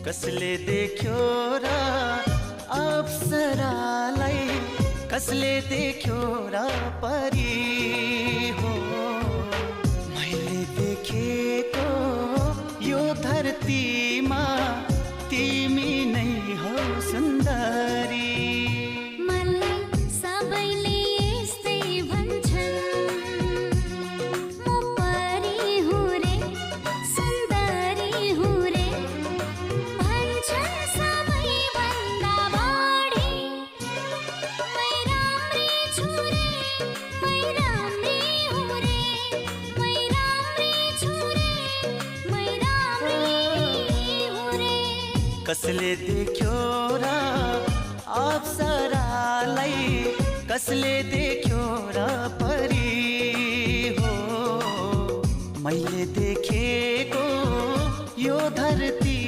कसले देख्यो र अप्सरालाई, कसले देख्यो र परी हो। मैले देखेको यो धरतीमा तिमी नै हौ सुन्दरी। कसले देख्यो र अप्सरालाई, कसले देख्यो र परी हो। मैले देखेको यो धरती